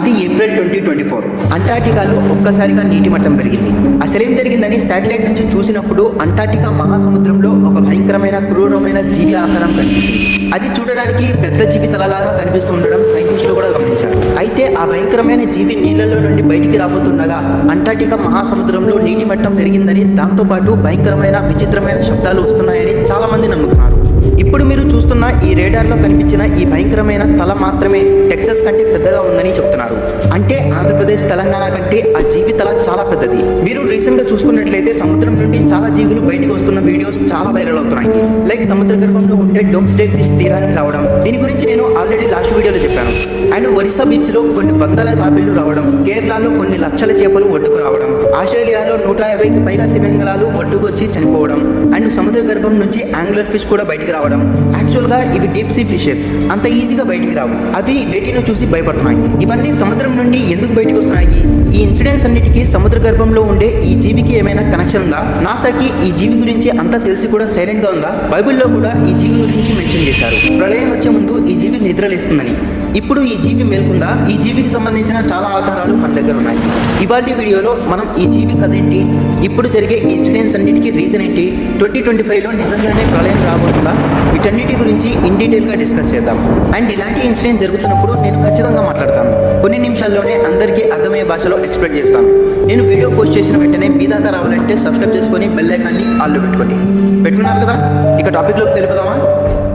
అది ఏప్రిల్ 2024. అంటార్టికాలో ఒక్కసారిగా నీటి మట్టం పెరిగింది. అసలేం జరిగిందని శాటిలైట్ నుంచి చూసినప్పుడు అంటార్టికా మహాసముద్రంలో ఒక భయంకరమైన క్రూరమైన జీవి ఆకారం కనిపించింది. అది చూడడానికి పెద్ద జీవి తలలాగా కనిపిస్తూ ఉండడం సైంటిస్టులు కూడా గమనించారు. అయితే ఆ భయంకరమైన జీవి నీళ్లలో నుండి బయటికి రాబోతుండగా అంటార్టికా మహాసముద్రంలో నీటి మట్టం పెరిగిందని, దాంతోపాటు భయంకరమైన విచిత్రమైన శబ్దాలు వస్తున్నాయని చాలా మంది నమ్ముతున్నారు. ఇప్పుడు మీరు చూస్తున్న ఈ రేడార్లో కనిపించిన ఈ భయంకరమైన తల మాత్రమే టెక్సస్ కంటే పెద్దగా ఉందని చెప్తున్నారు. అంటే ఆంధ్రప్రదేశ్, తెలంగాణ కంటే ఆ జీవి తల చాలా పెద్దది. మీరు రీసెంట్ గా చూసుకున్నట్లయితే సముద్రం నుండి చాలా జీవులు బయటకు వస్తున్న వీడియోస్ చాలా వైరల్ అవుతున్నాయి. లైక్ సముద్ర గర్భంలో ఉండే డోమ్స్డే ఫిష్ తీరానికి రావడం, దీని గురించి నేను ఆల్రెడీ లాస్ట్ వీడియోలో చెప్పాను. అండ్ ఒరిస్సా బీచ్ లో కొన్ని వందల తాబేళ్లు రావడం, కేరళలో కొన్ని లక్షల చేపలు ఒడ్డుకు రావడం, ఆస్ట్రేలియాలో 150కి పైగా తిమింగలాలు ఒడ్డుకు వచ్చి చనిపోవడం, అండ్ సముద్ర గర్భం నుంచి యాంగులర్ ఫిష్ కూడా బయటికి రావడం. యాక్చువల్ గా ఇవి డీప్ సీ ఫిషెస్, అంత ఈజీగా బయటికి రావు. అవి వేటిని చూసి భయపడుతున్నాయి. ఇవన్నీ సముద్రం నుండి ఎందుకు బయటకు వస్తున్నాయి? ఈ ఇన్సిడెంట్స్ అన్నిటికీ సముద్ర గర్భంలో ఉండే ఈ జీవికి ఏమైనా కనెక్షన్ ఉందా? నాసాకి ఈ జీవి గురించి అంతా తెలిసి కూడా సైలెంట్ గా ఉందా? బైబిల్లో కూడా ఈ జీవి గురించి మెన్షన్ చేశారు. ప్రళయం వచ్చే ముందు ఈ జీవి నిద్రలేస్తుందని. ఇప్పుడు ఈ జీవి మేల్కొందా? ఈ జీవికి సంబంధించిన చాలా ఆధారాలు మన దగ్గర ఉన్నాయి. ఇవాళ వీడియోలో మనం ఈ జీవి కథ ఏంటి, ఇప్పుడు జరిగే ఈ ఇన్సిడెంట్స్ అన్నిటికీ రీజన్ ఏంటి, 2025లో నిజంగానే ప్రళయం రాబోతుందా, వీటన్నిటి గురించి ఇన్ డీటెయిల్గా డిస్కస్ చేద్దాం. అండ్ ఇలాంటి ఇన్సిడెంట్స్ జరుగుతున్నప్పుడు నేను ఖచ్చితంగా మాట్లాడతాను. కొన్ని నిమిషాల్లోనే అందరికీ అర్థమయ్యే భాషలో ఎక్స్ప్లెయిన్ చేస్తాను. నేను వీడియో పోస్ట్ చేసిన వెంటనే మీ దాకా రావాలంటే సబ్స్క్రైబ్ చేసుకొని బెల్ ఐకాన్ని ఆల్లో పెట్టుకున్నారు కదా. ఇక టాపిక్లోకి వెళ్ళిపోదామా?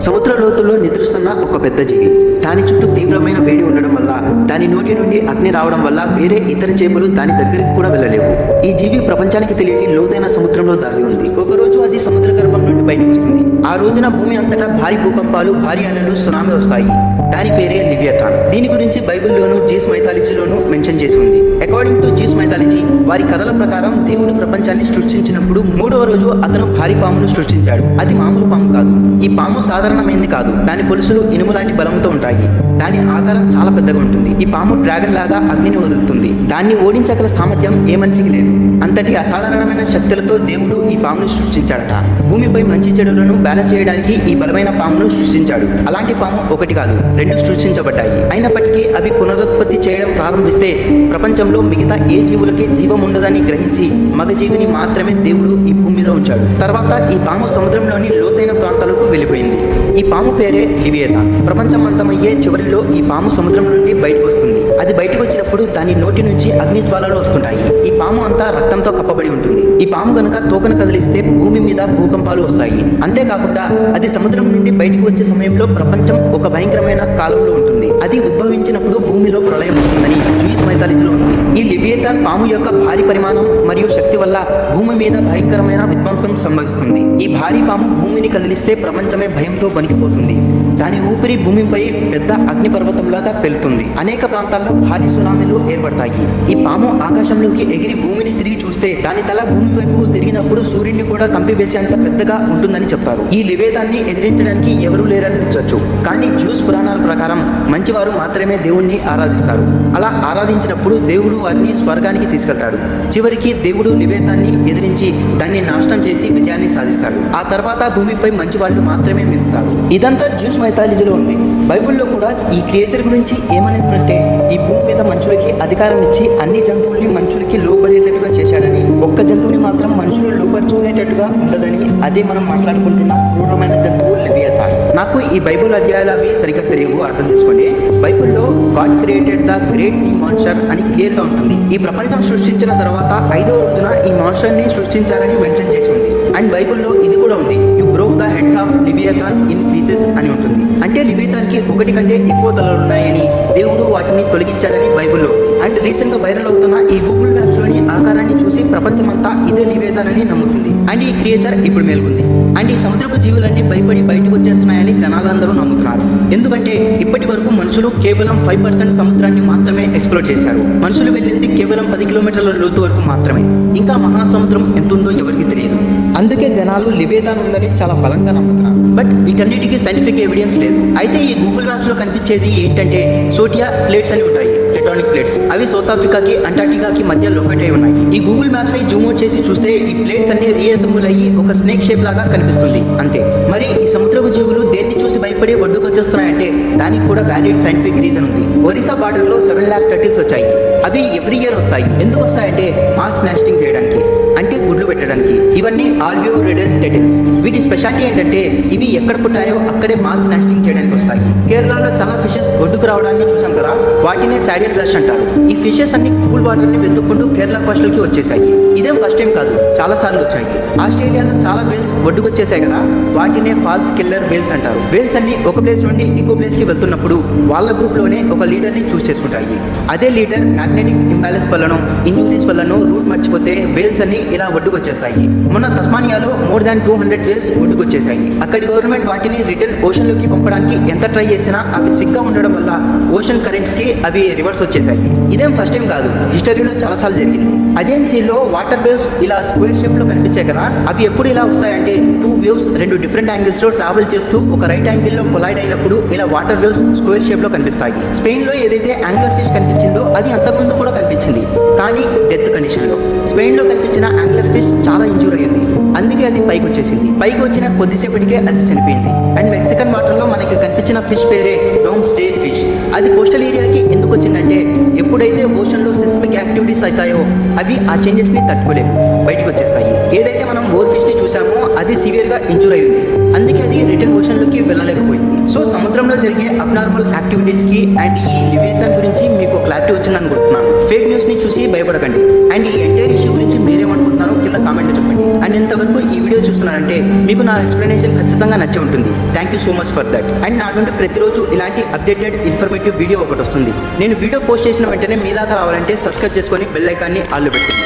సముద్ర లోతుల్లో నిద్రిస్తున్న ఒక పెద్ద జీవి. దాని చుట్టూ తీవ్రమైన వేడి ఉండడం వల్ల, దాని నోటి నుండి అగ్ని రావడం వల్ల వేరే ఇతర చేపలు దాని దగ్గరికి కూడా వెళ్ళలేవు. ఈ జీవి ప్రపంచానికి తెలియని లోతైన సముద్రంలో దాగి ఉంది. ఒకరోజు అది సముద్ర గర్భం నుండి బయటకు వస్తుంది. ఆ రోజున భూమి అంతటా భారీ భూకంపాలు, భారీ అలలు, సునామీ వస్తాయి. దాని పేరే లివియథాన్. దీని గురించి బైబిల్లోను, జీస్ మైథాలజీలోను మెన్షన్ చేసి ఉంది. అకార్డింగ్ టు జీస్ మైథాలజీ, వారి కథల ప్రకారం దేవుడు ప్రపంచాన్ని సృష్టించినప్పుడు 3వ రోజు అతను భారీ పామును సృష్టించాడు. అది మామూలు పాము కాదు. ఈ పాము సాధారణమైంది కాదు. దాని పొలుసులు ఇనుము లాంటి బలంతో ఉంటాయి. దాని ఆకారం చాలా పెద్దగా ఉంటుంది. ఈ పాము డ్రాగన్ లాగా అగ్నిని వదులుతుంది. దాన్ని ఓడించగల సామర్థ్యం ఏ మనిషికి లేదు. అంతటి అసాధారణమైన శక్తులతో దేవుడు ఈ పామును సృష్టించాడట. భూమిపై మంచి చెడులను బ్యాలెన్స్ చేయడానికి ఈ బలమైన పామును సృష్టించాడు. అలాంటి పాము ఒకటి కాదు, 2 సృష్టించబడ్డాయి. అయినప్పటికీ అవి పునరుత్పత్తి చేయడం ప్రారంభిస్తే ప్రపంచంలో మిగతా ఏ జీవులకి జీవం ఉండదని గ్రహించి మగ జీవిని మాత్రమే దేవుడు ఈ భూమి మీద ఉంచాడు. తర్వాత ఈ పాము సముద్రంలోని లోతైన ప్రాంతాలకు వెళ్ళిపోయింది. ఈ పాము పేరే లివియథాన్. ప్రపంచం అంతమయ్యే చివరిలో ఈ పాము సముద్రం నుండి బయటకు వస్తుంది. అది బయటకు వచ్చినప్పుడు దాని నోటి నుంచి అగ్ని జ్వాలలు వస్తుంటాయి. ఈ పాము అంతా రక్తంతో కప్పబడి ఉంటుంది. ఈ పాము గనుక తోకను కదిలిస్తే భూమి మీద భూకంపాలు వస్తాయి. అంతేకాకుండా అది సముద్రం నుండి బయటకు వచ్చే సమయంలో ప్రపంచం ఒక భయంకరమైన కాలంలో ఉంటుంది. అది ఉద్భవించినప్పుడు భూమిలో ప్రళయం వస్తుందని జూయిస్ మైథాలజీలో ఉంది. ఈ లివియథాన్ పాము యొక్క భారీ పరిమాణం మరియు శక్తి వల్ల భూమి మీద భయంకరమైన విధ్వంసం సంభవిస్తుంది. ఈ భారీ పాము భూమిని కదిలిస్తే ప్రపంచమే భయంతో వణికిపోతుంది. దాని ఊపిరి భూమిపై పెద్ద అగ్ని పర్వతంలాగా పెళ్తుంది. అనేక ప్రాంతాల్లో భారీ సునామీలు ఏర్పడతాయి. ఈ పాము ఆకాశంలోకి ఎగిరి భూమిని తిరిగి చూస్తే దాని తల భూమి వైపు తిరిగినప్పుడు సూర్యుడిని కూడా కంపివేసేంత పెద్దగా ఉంటుందని చెప్తారు. ఈ లివేదాన్ని ఎదిరించడానికి ఎవరూ లేరనిపించవచ్చు. కానీ జ్యూస్ పురాణాల ప్రకారం మంచివారు మాత్రమే దేవుణ్ణి ఆరాధిస్తారు. అలా ఆరాధించినప్పుడు దేవుడు వారిని స్వర్గానికి తీసుకెళ్తాడు. చివరికి దేవుడు లివేదాన్ని ఎదిరించి దాన్ని నాశనం చేసి విజయాన్ని సాధిస్తాడు. ఆ తర్వాత భూమిపై మంచి వాళ్ళు మాత్రమే మిగులుతారు. ఇదంతా జ్యూస్ మైథాలజీలో ఉంది. బైబిల్లో కూడా ఈ క్రియేచర్ గురించి ఏమనిందంటే, ఈ భూమి మీద మనుషులకి అధికారం ఇచ్చి అన్ని జంతువుల్ని మనుషులకి లోబడేటట్టుగా చేశాడని, ఒక్క జంతువుని మాత్రం మనుషులు లోపరుచుకునేటట్టుగా ఉండదని. అదే మనం మాట్లాడుకుంటున్న క్రూరమైన జంతువు లివియథాన్. నాకు ఈ బైబిల్ అధ్యాయాలు అవి సరిగ్గా తెలియవు, అర్థం చేసుకోండి. బైబిల్లో God created the great see monster అని క్లియర్ గా ఉంటుంది. ఈ ప్రపంచం సృష్టించిన తర్వాత 5వ రోజున ఈ మాన్స్టర్ ని సృష్టించాలని మెన్షన్ చేసి ఉంది. అండ్ బైబిల్లో ఇది కూడా ఉంది, you broke the heads of Leviathan in pieces అని ఉంటుంది. అంటే లివియథాన్కి 1 కంటే ఎక్కువ తలలు ఉన్నాయని, దేవుడు వాటిని తొలగించాడని బైబిల్లో. అండ్ రీసెంట్ గా వైరల్ అవుతున్న ఈ గూగుల్ మ్యాప్స్ లోని ఆకారాన్ని చూసి ప్రపంచమంతా ఇదే లివియథాన్ అని నమ్ముతుంది. అండ్ ఈ క్రియేచర్ ఇప్పుడు మేల్కొంది. అండ్ ఈ సముద్రపు జీవులన్నీ భయపడి బయటకు వచ్చేస్తున్నాయని జనాలందరూ నమ్ముతున్నారు. ఎందుకంటే ఇప్పటి వరకు మనుషులు కేవలం 5% సముద్రాన్ని మాత్రమే ఎక్స్ప్లోర్ చేశారు. మనుషులు వెళ్ళింది కేవలం 10 కిలోమీటర్ల లోతు వరకు మాత్రమే. ఇంకా మహాసముద్రం ఎంతుందో ఎవరికి తెలియదు. అందుకే జనాలు లివియథాన్ ఉందని చాలా బలంగా నమ్ముతున్నారు. బట్ వీటన్నిటికీ సైంటిఫిక్ ఎవిడెన్స్ లేదు. అయితే ఈ గూగుల్ మ్యాప్స్ లో కనిపించేది ఏంటంటే సోడియా ప్లేట్స్ అని ఉంటాయి, టెక్టానిక్ ప్లేట్స్. ప్లేట్స్. అవి సౌత్ ఆఫ్రికాకి అంటార్టికాకి మధ్య లొకేట్ అయి ఉన్నాయి. ఈ గూగుల్ మ్యాప్స్ ని జూమ్ అవుట్ చేసి చూస్తే ఈ ప్లేట్స్ అన్ని రీఅసెంబుల్ అయ్యి ఒక స్నేక్ షేప్ లాగా కనిపిస్తుంది అంతే. మరి ఈ సముద్రపు జీవులు దేన్ని చూసి భయపడి ఒడ్డుకు వచ్చేస్తున్నాయంటే దానికి కూడా వ్యాలిడ్ సైంటిఫిక్ రీజన్ ఉంది. ఒరిస్సా బార్డర్ లో 7 lakh టర్టిల్స్ వచ్చాయి. అవి ఎవ్రీ ఇయర్ వస్తాయి. ఎందుకు వస్తాయంటే మాస్ నెస్టింగ్ చేయడానికి, అంటే గుడ్లు పెట్టడానికి. ఇవన్నీ ఆల్వ్యూ రెడెడ్ టర్టిల్స్. వీటి స్పెషాలిటీ ఏంటంటే ఇవి ఎక్కడ పుట్టాయో అక్కడే మాస్ నెస్టింగ్ చేయడానికి వస్తాయి. కేరళలో చాలా ఫిషెస్ ఒడ్డుకు రావడాన్ని చూసాం కదా, వాటినే సాడిల్ రష్ అంటారు. ఈ ఫిషెస్ అన్ని కూల్ వాటర్ ని వెతుక్కుంటూ కేరళ కోస్టల్కి వచ్చేసాయి. ఇదేం ఫస్ట్ టైం కాదు, చాలా సార్లు వచ్చాయి. ఆస్ట్రేలియాలో చాలా వేల్స్ ఒడ్డుకు వచ్చేసాయి కదా, వాటినే ఫాల్స్ కిల్లర్ వేల్స్ అంటారు. వేల్స్ అన్ని ఒక ప్లేస్ నుండి ఇంకో ప్లేస్ కి వెళ్తున్నప్పుడు వాళ్ళ గ్రూప్ లోనే ఒక లీడర్ ని చూస్ చేసుకుంటాయి. అదే లీడర్ మ్యాగ్నెటిక్ ఇంబ్యాలెన్స్ వల్లనో ఇంజురీస్ వల్లనో రూట్ మర్చిపోతే వేల్స్ అన్ని ఇలా ఒడ్డుకు వచ్చేస్తాయి. మొన్న తస్మానియాలో మోర్ దాన్ 200 వేల్స్ ఒడ్డుకు వచ్చేసాయి. అక్కడి గవర్నమెంట్ వాటిని రిటర్న్ ఓషన్ లోకి పంపడానికి ఎంత ట్రై చేసినా అవి సిగ్గా ఉండడం వల్ల ఓషన్ కరెంట్స్ కి అవి రివర్స్ వచ్చేసాయి. ఇదేం ఫస్ట్ టైం కాదు, హిస్టరీలో చాలా సార్లు జరిగింది. అజెన్సీలో వాటర్ వేవ్స్ ఇలా స్క్వేర్ షేప్ లో కనిపించాయి కదా, అవి ఎప్పుడు ఇలా వస్తాయంటే 2 వేవ్స్ 2 డిఫరెంట్ యాంగిల్స్ లో ట్రావెల్ చేస్తూ ఒక రైట్ యాంగిల్ లో కొలైడ్ అయినప్పుడు ఇలా వాటర్ వేవ్స్ స్క్వేర్ షేప్ లో కనిపిస్తాయి. స్పెయిన్ లో ఏదైతే యాంగులర్ ఫిష్ కనిపించిందో అది అంతకుముందు కూడా కనిపించింది, కానీ డెత్ కండిషన్ లో. స్పెయిన్ లో కనిపించిన యాంగులర్ ఫిష్ చాలా ఇంజూర్ అయ్యింది, అందుకే అది పైకి వచ్చేసింది. పైకి వచ్చిన కొద్దిసేపటికే అది చనిపోయింది. అండ్ మెక్సికన్ వాటర్ లో మనకి కనిపించిన ఫిష్ పేరే డోమ్స్డే ఫిష్. అది కోస్టల్ ఏరియాకి ఎందుకు వచ్చిందంటే ఎప్పుడైతే ఓషన్ లో సిస్మిక్ యాక్టివిటీస్ అవుతాయో అవి ఆ చేంజెస్ ని తట్టుకోలేవు, బయటకు వచ్చేస్తాయి. ఏదైతే మనం ఓర్ ఫిష్ ని చూసామో అది సివియర్ గా ఇంజూర్ అయ్యింది, అందుకే అది రిటర్న్ ఓషన్ లోకి వెళ్ళలేకపోయింది. సో సముద్రంలో జరిగే అబ్నార్మల్ యాక్టివిటీస్ కి అండ్ ఈ లివియథాన్ గురించి మీకు క్లారిటీ వచ్చింది అనుకుంటున్నాను. ఫేక్ న్యూస్ ని చూసి భయపడకండి. అండ్ ఈ ఎంటైర్ ఇష్యూ గురించి మీరేమనుకుంటున్నారో కింద కామెంట్ లో చెప్పండి. అండ్ ఇంతవరకు ఈ వీడియో చూస్తున్నారంటే మీకు నా ఎక్స్ప్లెనేషన్ ఖచ్చితంగా నచ్చే ఉంటుంది. Thank you so much for that. And నా నుండి ప్రతిరోజు ఇలాంటి అప్డేటెడ్ ఇన్ఫర్మేటివ్ వీడియో ఒకటి వస్తుంది. నేను వీడియో పోస్ట్ చేసిన వెంటనే మీ దాకా రావాలంటే సబ్స్క్రైబ్ చేసుకొని బెల్ ఐకాన్ని ఆల్లో పెట్టండి.